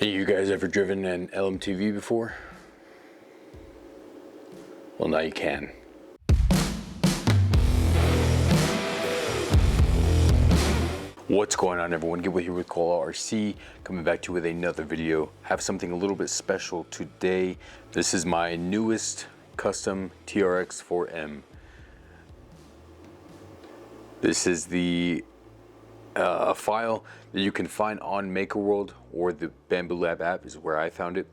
Hey, you guys ever driven an LMTV before? Well, now you can. What's going on, everyone? Get with here with Koala RC, coming back to you with another video. Have something a little bit special today. This is my newest custom TRX 4M. This is the file that you can find on MakerWorld or the Bambu Lab app is where I found it.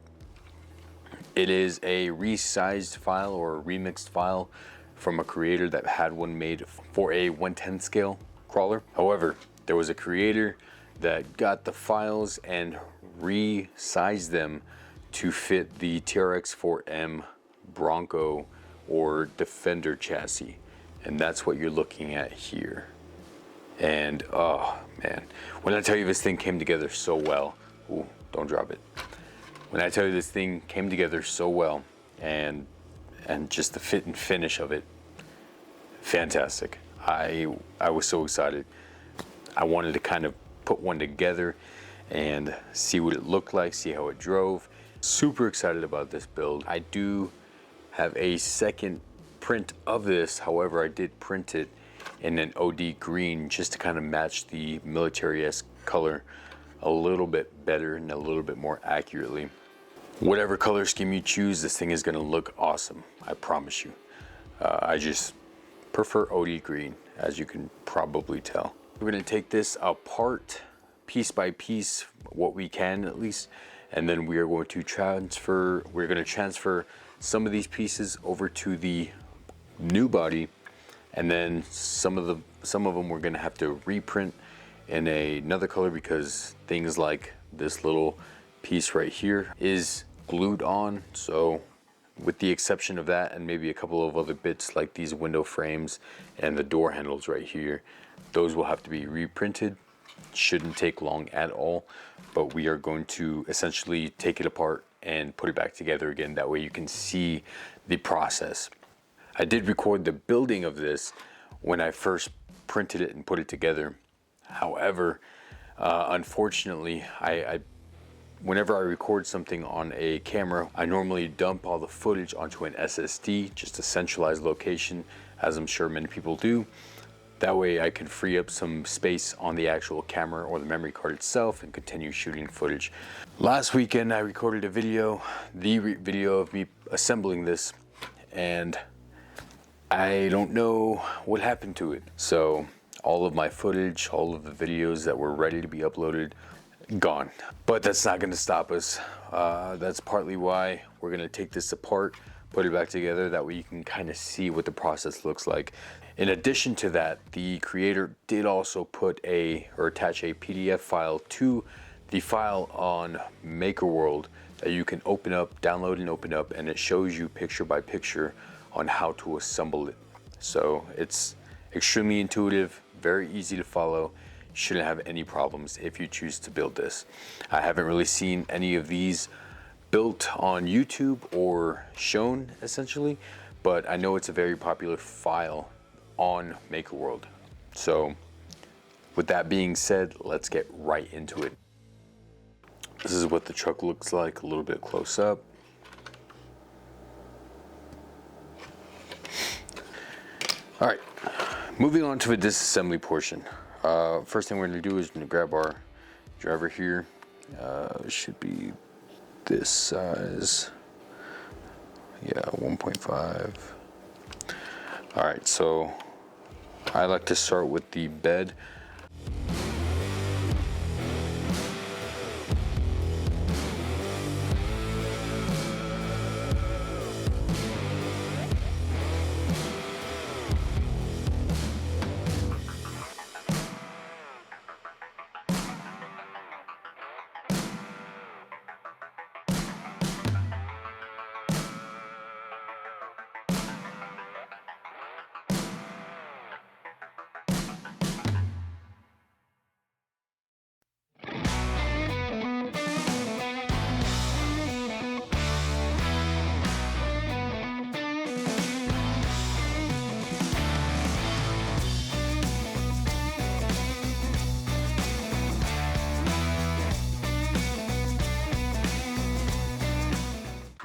It is a resized file or a remixed file from a creator that had one made for a 1/10 scale crawler. However, there was a creator that got the files and resized them to fit the TRX 4M Bronco or Defender chassis. And that's what you're looking at here. And oh man, when I tell you this thing came together so well, ooh, don't drop it. When I tell you this thing came together so well, and just the fit and finish of it, fantastic. I was so excited. I wanted to kind of put one together and see what it looked like, see how it drove. Super excited about this build. I do have a second print of this, however, I did print it in an OD green just to kind of match the military-esque color a little bit better and a little bit more accurately. Whatever color scheme you choose, this thing is going to look awesome, I promise you. I just prefer OD green, as you can probably tell. We're going to take this apart piece by piece, what we can at least, and then we are going to transfer some of these pieces over to the new body, and then some of them we're going to have to reprint in another color because things like this little piece right here is glued on. So with the exception of that and maybe a couple of other bits like these window frames and the door handles right here, those will have to be reprinted. Shouldn't take long at all, but we are going to essentially take it apart and put it back together again. That way you can see the process. I did record the building of this when I first printed it and put it together. However, unfortunately, whenever I record something on a camera, I normally dump all the footage onto an SSD, just a centralized location, as I'm sure many people do. That way I can free up some space on the actual camera or the memory card itself and continue shooting footage. Last weekend I recorded a video, video of me assembling this, and I don't know what happened to it. So all of my footage, all of the videos that were ready to be uploaded, gone. But that's not going to stop us. That's partly why we're going to take this apart, put it back together. That way you can kind of see what the process looks like. In addition to that, the creator did also attach a PDF file to the file on MakerWorld that you can open up, download and open up, and it shows you picture by picture on how to assemble it. So it's extremely intuitive, very easy to follow. Shouldn't have any problems if you choose to build this. I haven't really seen any of these built on YouTube or shown essentially, but I know it's a very popular file on MakerWorld. So with that being said, let's get right into it. This is what the truck looks like a little bit close up. All right, moving on to the disassembly portion. First thing we're going to do is going to grab our driver here. It should be this size. Yeah, 1.5. All right, so I like to start with the bed.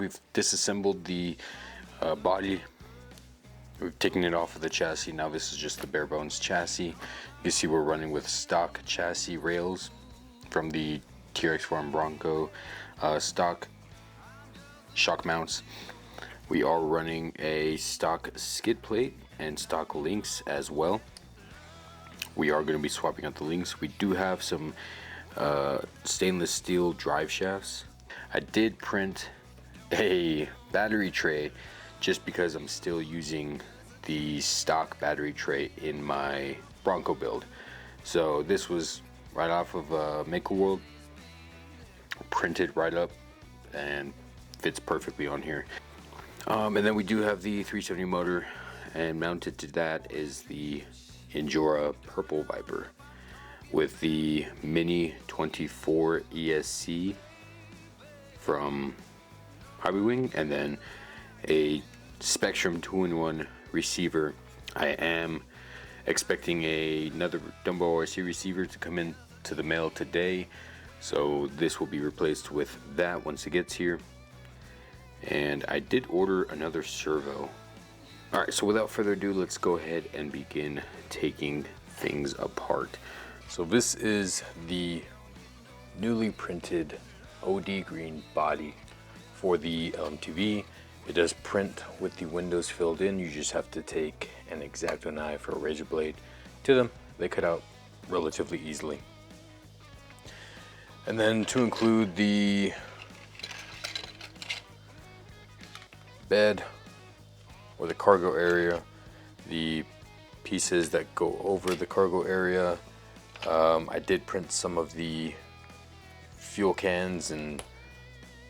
we've disassembled the body. We've taken it off of the chassis. Now this is just the bare bones chassis. You can see we're running with stock chassis rails from the TRX Farm Bronco stock shock mounts. We are running a stock skid plate and stock links as well. We are going to be swapping out the links. We do have some stainless steel drive shafts. I did print a battery tray just because I'm still using the stock battery tray in my Bronco build. So this was right off of Maker World, printed right up and fits perfectly on here. And then we do have the 370 motor, and mounted to that is the Injora Purple Viper with the Mini 24 ESC from Hobbywing, and then a Spectrum 2-in-1 receiver. I am expecting another Dumbo RC receiver to come in to the mail today, so this will be replaced with that once it gets here. And I did order another servo. Alright, so without further ado, let's go ahead and begin taking things apart. So this is the newly printed OD green body for the LMTV. It does print with the windows filled in. You just have to take an X-Acto knife or a razor blade to them. They cut out relatively easily. And then to include the bed or the cargo area, the pieces that go over the cargo area. I did print some of the fuel cans and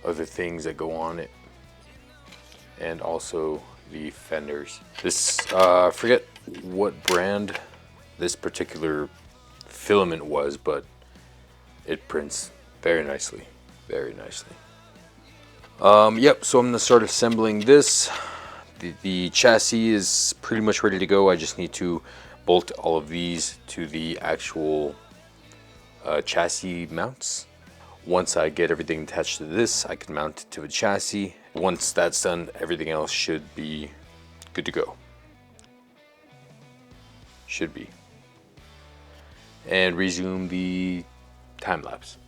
other things that go on it, and also the fenders. This, I forget what brand this particular filament was, but it prints very nicely, very nicely. Yep, so I'm gonna start assembling this. The chassis is pretty much ready to go. I just need to bolt all of these to the actual chassis mounts. Once I get everything attached to this, I can mount it to a chassis. Once that's done, everything else should be good to go. Should be. And resume the time lapse.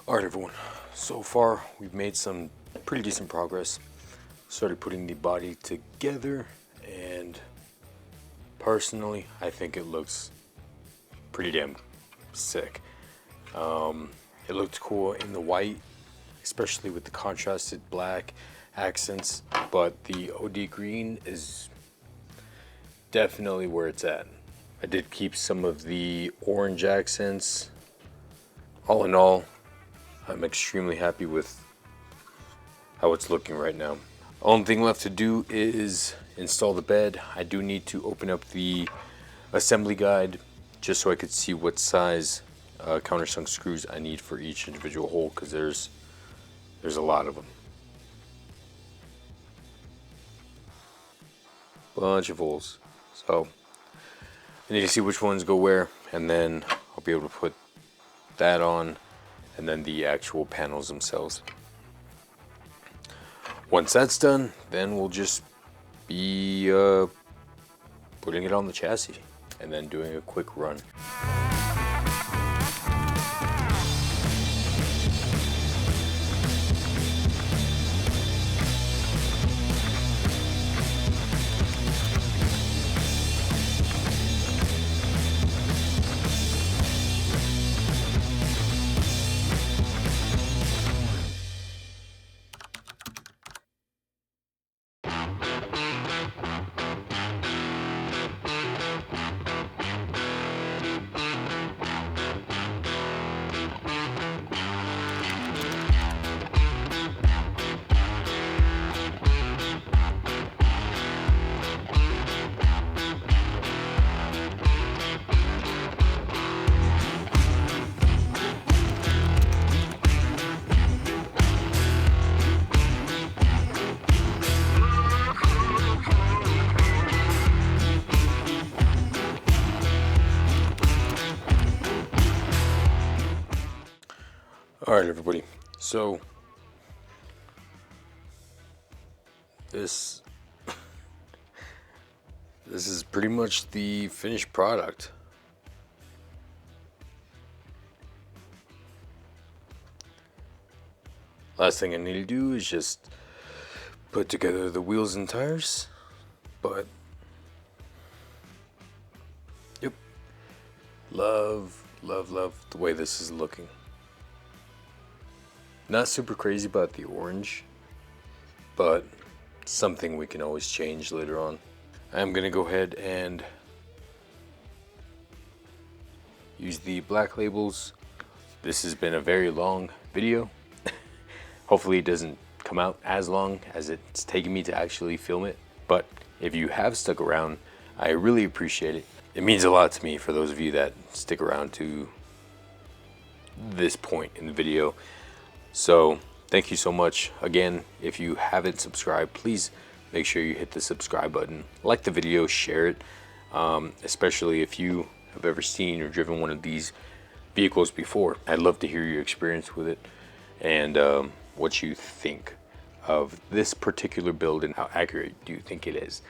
Alright everyone, so far we've made some pretty decent progress. Started putting the body together, and personally I think it looks pretty damn sick. It looked cool in the white, especially with the contrasted black accents, but the OD green is definitely where it's at. I did keep some of the orange accents. All in all, I'm extremely happy with how it's looking right now. Only thing left to do is install the bed. I do need to open up the assembly guide just so I could see what size countersunk screws I need for each individual hole, because there's a lot of them. Bunch of holes. So I need to see which ones go where, and then I'll be able to put that on, and then the actual panels themselves. Once that's done, then we'll just be putting it on the chassis and then doing a quick run. Alright everybody, so this is pretty much the finished product. Last thing I need to do is just put together the wheels and tires, but yep, love the way this is looking. Not super crazy about the orange, but something we can always change later on. I'm gonna go ahead and use the black labels. This has been a very long video. Hopefully it doesn't come out as long as it's taken me to actually film it, but if you have stuck around, I really appreciate it. It means a lot to me for those of you that stick around to this point in the video. So thank you so much. Again, if you haven't subscribed, please make sure you hit the subscribe button, like the video, share it, especially if you have ever seen or driven one of these vehicles before. I'd love to hear your experience with it and what you think of this particular build and how accurate do you think it is.